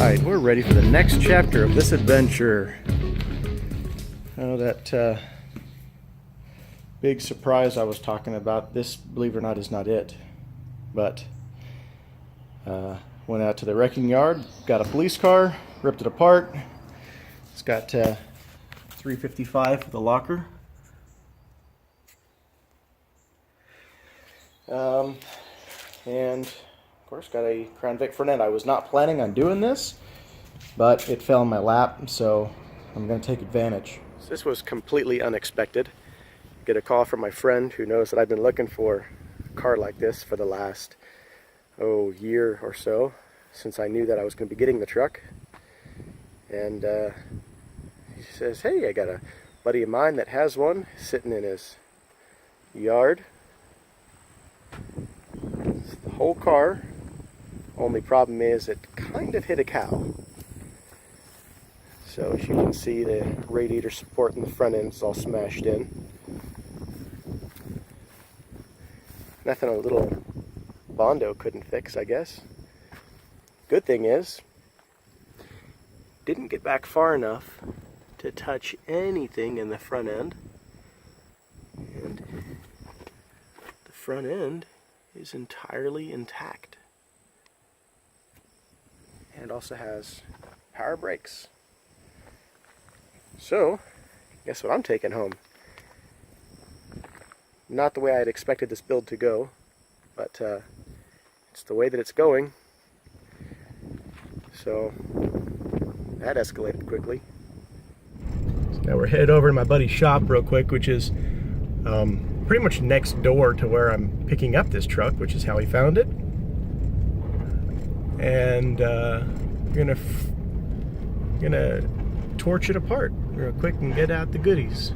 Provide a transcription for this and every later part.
Alright, we're ready for the next chapter of this adventure. Oh, that big surprise I was talking about, this, believe it or not, is not it. But went out to the wrecking yard, got a police car, ripped it apart. It's got 355 for the locker. And of course got a Crown Vic front end. I was not planning on doing this, but it fell in my lap, so I'm going to take advantage. So this was completely unexpected. I get a call from my friend who knows that I've been looking for a car like this for the last year or so, since I knew that I was going to be getting the truck. And he says, hey, I got a buddy of mine that has one sitting in his yard. It's the whole car. Only problem is it kind of hit a cow. So as you can see, the radiator support in the front end is all smashed in. Nothing a little Bondo couldn't fix, I guess. Good thing is, didn't get back far enough to touch anything in the front end. And the front end is entirely intact. And also has power brakes. So, guess what I'm taking home? Not the way I had expected this build to go, but it's the way that it's going. So, that escalated quickly. So now we're headed over to my buddy's shop real quick, which is pretty much next door to where I'm picking up this truck, which is how he found it. And we're gonna torch it apart real quick and get out the goodies.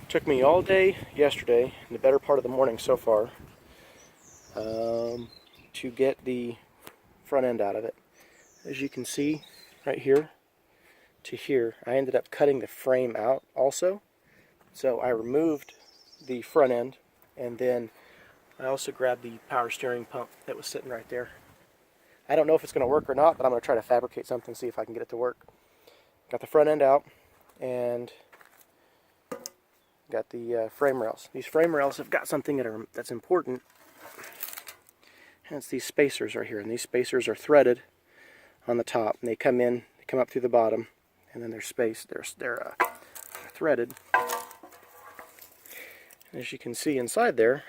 Took me all day yesterday, and the better part of the morning so far, to get the front end out of it. As you can see right here to here, I ended up cutting the frame out also. So I removed the front end, and then I also grabbed the power steering pump that was sitting right there. I don't know if it's going to work or not, but I'm going to try to fabricate something, see if I can get it to work. Got the front end out, and got the frame rails. These frame rails have got something that's important, and it's these spacers right here. And these spacers are threaded on the top, and they come up through the bottom, and then they're spaced. They're threaded. And as you can see inside there,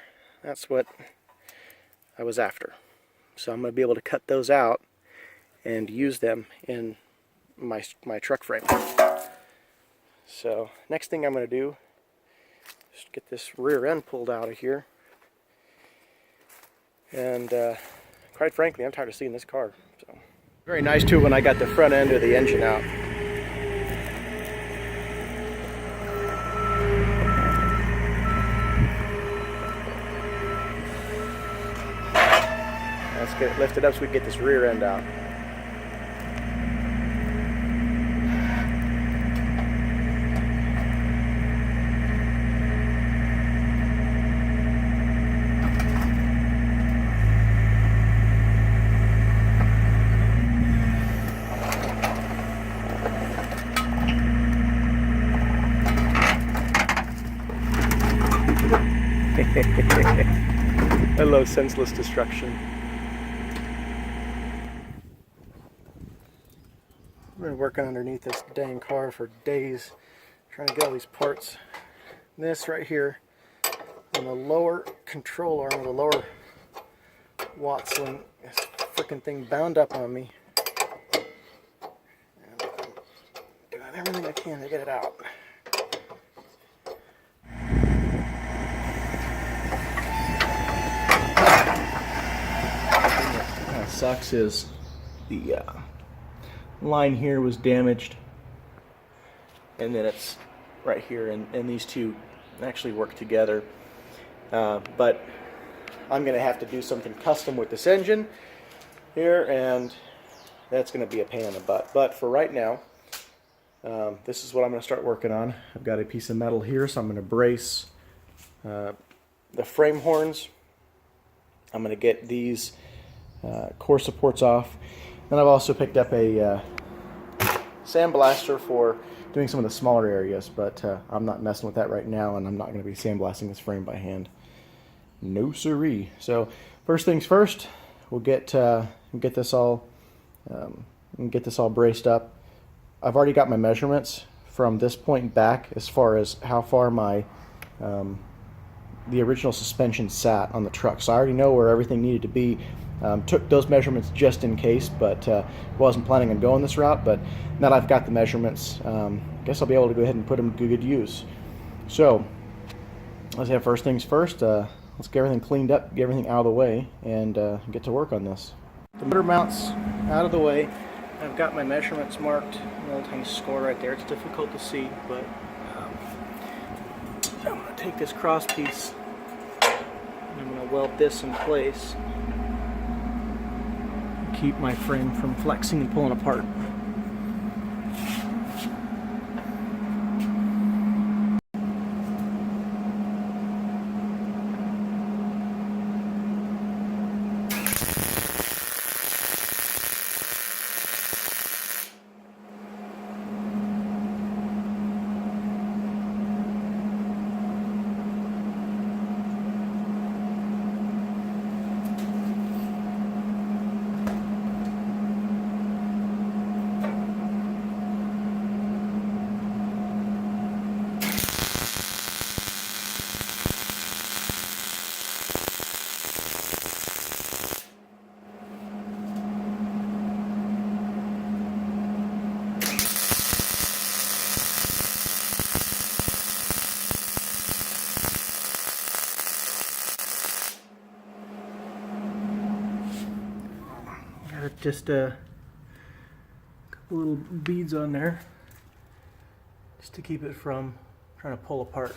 that's what I was after. So I'm going to be able to cut those out and use them in my truck frame. So next thing I'm going to do is get this rear end pulled out of here. And quite frankly, I'm tired of seeing this car. So very nice too when I got the front end of the engine out. Let's get it lifted up so we can get this rear end out. Hello, senseless destruction. I've been working underneath this dang car for days, trying to get all these parts. This right here, on the lower control arm of the lower watt swing, this freaking thing bound up on me. And I'm doing everything I can to get it out. What sucks is the line here was damaged, and then it's right here, and these two actually work together, but I'm gonna have to do something custom with this engine here, and that's gonna be a pain in the butt. But for right now, this is what I'm gonna start working on. I've got a piece of metal here, so I'm gonna brace the frame horns. I'm gonna get these core supports off. Then I've also picked up a sandblaster for doing some of the smaller areas, but I'm not messing with that right now, and I'm not going to be sandblasting this frame by hand. No siree. So first things first, we'll get this all braced up. I've already got my measurements from this point back as far as how far my the original suspension sat on the truck. So I already know where everything needed to be. Took those measurements just in case, but wasn't planning on going this route. But now that I've got the measurements, I guess I'll be able to go ahead and put them to good use. So let's have first things first. Let's get everything cleaned up, get everything out of the way, and get to work on this. The motor mounts out of the way. I've got my measurements marked. A little tiny score right there. It's difficult to see, but I'm going to take this cross piece and I'm going to weld this in place. Keep my frame from flexing and pulling apart. Just a couple little beads on there just to keep it from trying to pull apart.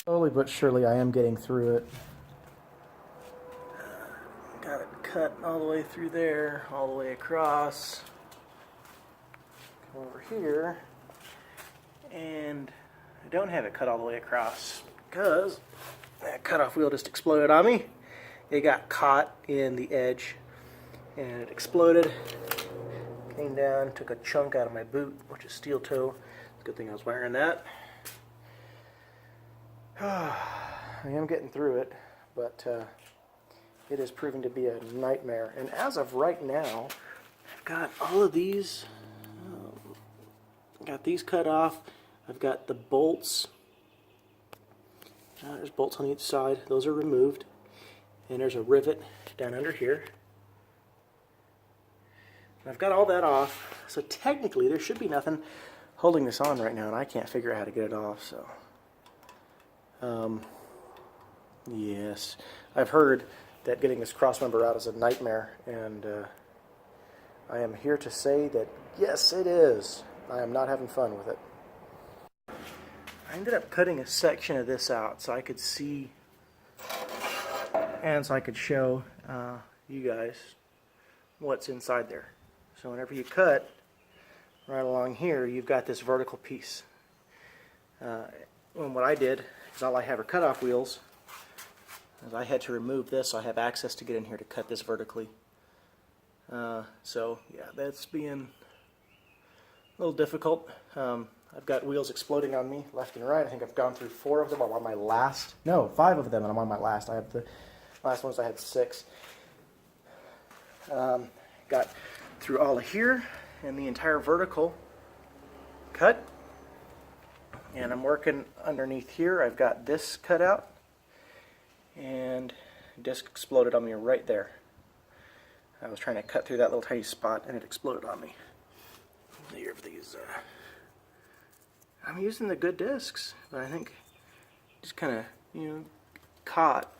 Slowly but surely I am getting through it. Got it cut all the way through there, all the way across. Come over here, and I don't have it cut all the way across because that cutoff wheel just exploded on me. It got caught in the edge and it exploded. came down, took a chunk out of my boot, which is steel toe. It's a good thing I was wearing that. I am getting through it, but it is proving to be a nightmare. And as of right now, I've got all of these, got these cut off. I've got the bolts. There's bolts on each side. Those are removed. And there's a rivet down under here. I've got all that off. So technically there should be nothing holding this on right now, and I can't figure out how to get it off. So, yes. I've heard that getting this crossmember out is a nightmare, and I am here to say that yes, it is. I am not having fun with it. I ended up cutting a section of this out so I could see and so I could show you guys what's inside there. So whenever you cut right along here, you've got this vertical piece. And what I did is all I have are cutoff wheels. As I had to remove this, so I have access to get in here to cut this vertically. So yeah, that's being a little difficult. I've got wheels exploding on me left and right. I think I've gone through 4 of them. I'm on my last. No, 5 of them, and I'm on my last. I have the last ones. I had 6. Got through all of here and the entire vertical cut. And I'm working underneath here. I've got this cut out. And disc exploded on me right there. I was trying to cut through that little tiny spot and it exploded on me. Here of these. I'm using the good discs, but I think just kind of, caught.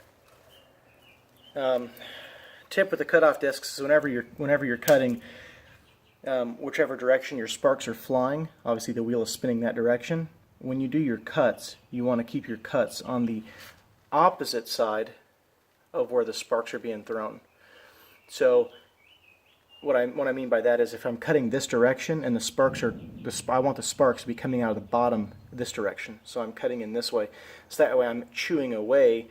Tip with the cutoff discs is whenever you're cutting, whichever direction your sparks are flying, obviously the wheel is spinning that direction. When you do your cuts, you want to keep your cuts on the opposite side of where the sparks are being thrown. So what I mean by that is if I'm cutting this direction and the sparks are, I want the sparks to be coming out of the bottom this direction. So I'm cutting in this way. So that way I'm chewing away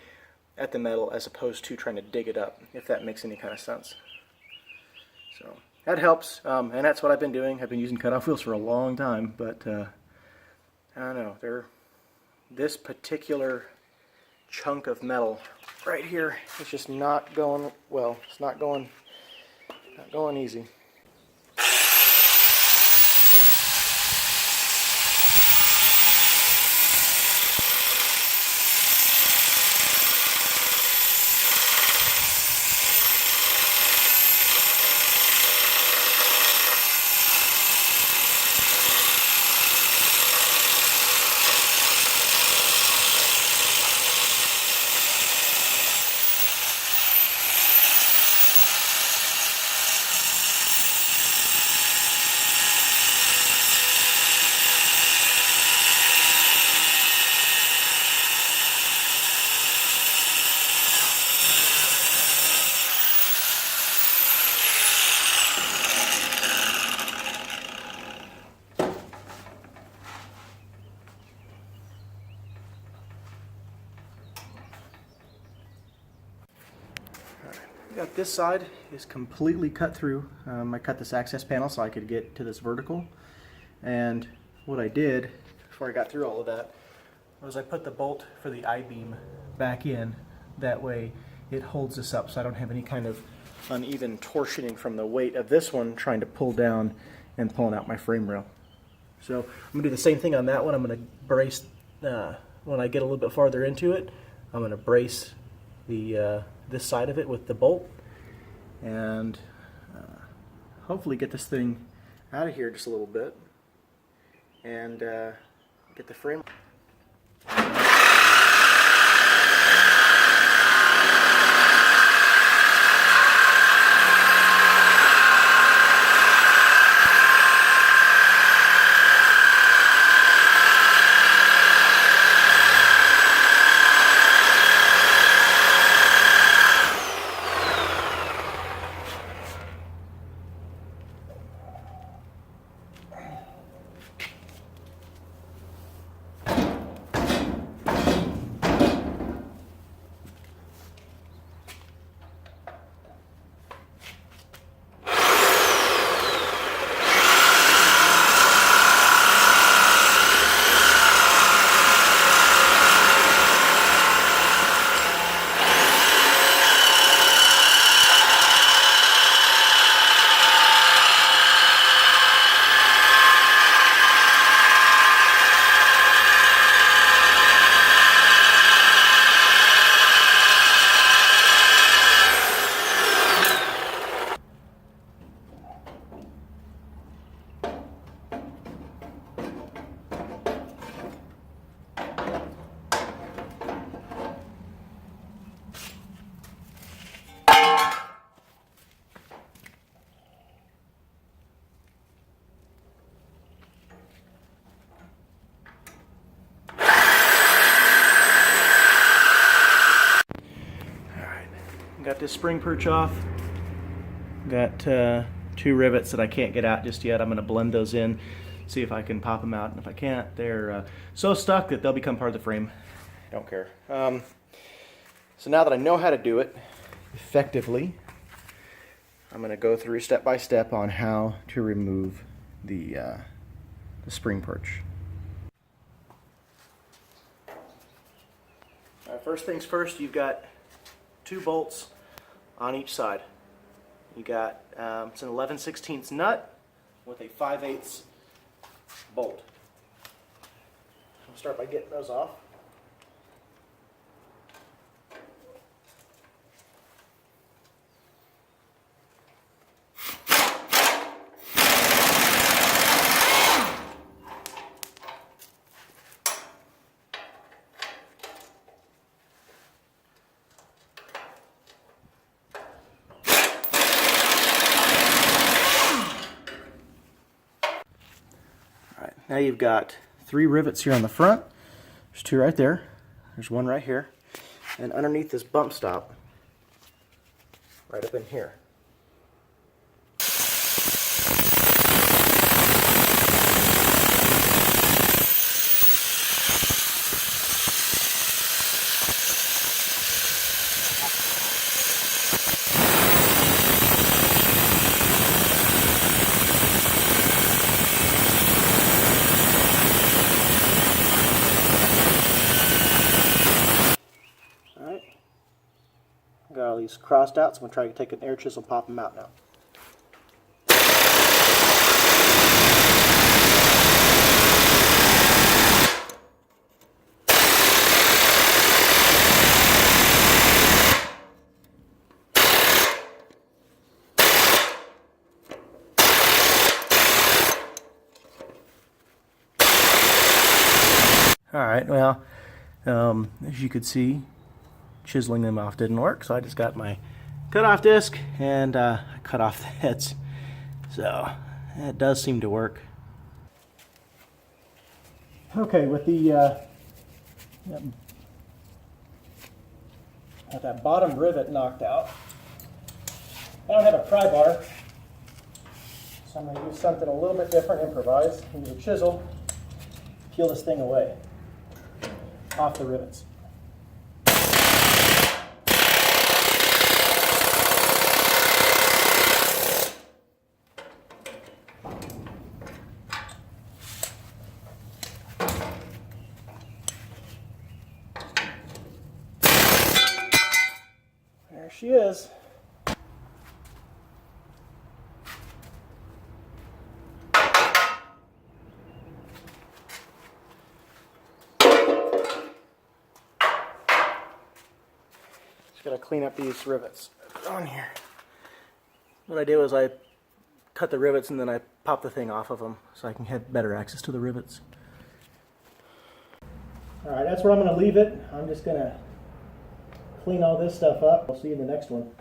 at the metal as opposed to trying to dig it up, if that makes any kind of sense. So that helps, and that's what I've been doing. I've been using cutoff wheels for a long time, but I don't know, this particular chunk of metal right here is just not going well. It's not going easy. Got this side is completely cut through. I cut this access panel so I could get to this vertical, and what I did before I got through all of that was I put the bolt for the I-beam back in. That way it holds this up so I don't have any kind of uneven torsioning from the weight of this one trying to pull down and pulling out my frame rail. So I'm going to do the same thing on that one. I'm going to brace, when I get a little bit farther into it, I'm going to brace the this side of it with the bolt and hopefully get this thing out of here just a little bit and get the frame. got this spring perch off. Got 2 rivets that I can't get out just yet. I'm going to blend those in, see if I can pop them out. And if I can't, they're so stuck that they'll become part of the frame. Don't care. So now that I know how to do it effectively, I'm going to go through step by step on how to remove the spring perch. All right, first things first, you've got 2 bolts on each side. You got it's an 11/16 nut with a 5/8 bolt. I'll start by getting those off. Now you've got 3 rivets here on the front. There's 2 right there. There's 1 right here. And underneath this bump stop, right up in here. Got all these crossed out, so I'm going to try to take an air chisel and pop them out now. Alright, well, as you could see, chiseling them off didn't work, so I just got my cut-off disc and I cut off the heads. So it does seem to work. Okay, with the with that bottom rivet knocked out, I don't have a pry bar, so I'm going to use something a little bit different, improvise. Use a chisel, peel this thing away off the rivets. There she is. Just gotta clean up these rivets on here. What I do is I cut the rivets and then I pop the thing off of them so I can have better access to the rivets. Alright, that's where I'm going to leave it. I'm just going to clean all this stuff up. I'll see you in the next one.